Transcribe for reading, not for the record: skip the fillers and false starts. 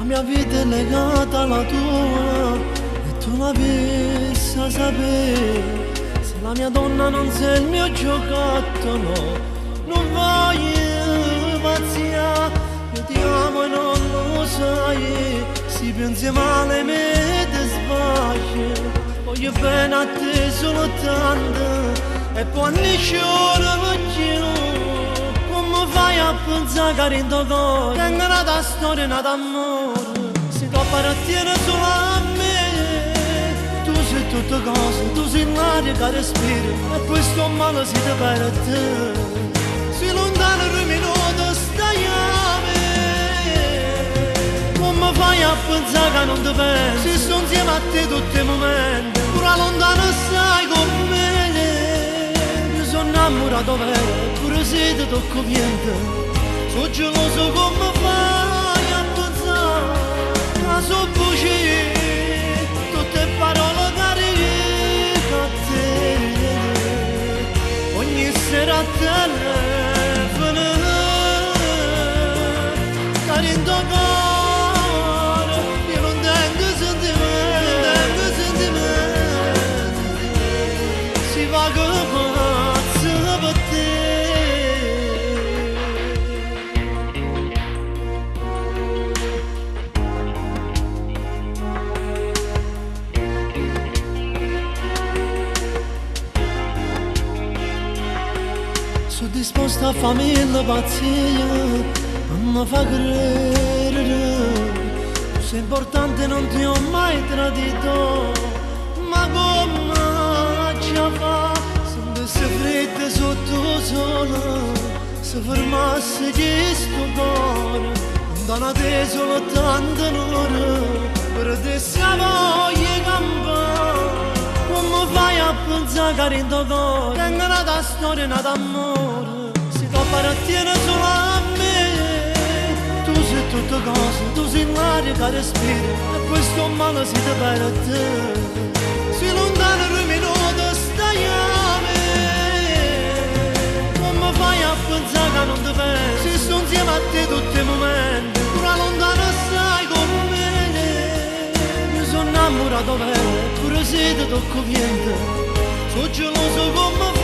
mia vita è legata alla tua e tu la pensi a sapere. Se la mia donna non sei il mio giocattolo, non voglio pazzia. Io ti amo e non lo sai, si pensi male me ti sbagli. Voglio bene a te soltanto e poi nessuno mi come fai a pensare che in tuo cuore tengo una storia, una d'amore? Si può appartiene solo a me. Tu sei tutte cose, tu sei l'aria che respiri e questo male si deve per te. Si lontano un minuto stai a me. Come fai a pensare che non ti pensi? Si sto insieme a te tutti i momenti, pure lontano stai con me. Sono innamorato vero, pure se ti tocco niente. Sono geloso come fai a pensare. La so voce, tutte parole cariche a te. Ogni sera a telefono, cari in tuo cuore, io non tengo sentimenti. Si va come sono disposta a farmi la pazzia, non mi fa credere. Tu sei importante, non ti ho mai tradito, ma come già fa? Se andesse fredda sotto sole, se fermasse questo cuore, non da te solo tante ore, per te sia voglia campare. Come fai a pensare che in tuo cuore tengo una storia, una d'amore? Si può appartiene solo a me. Tu sei tutte cose, tu sei l'aria che respiri e questo male si deve per te. Si lontano un minuto stai a me. Come fai a pensare che non ti pensi? Si sto insieme a te tutti i momenti, pure lontano stai con me. Sono innamorato vero, pure se ti tocco niente. Sono geloso come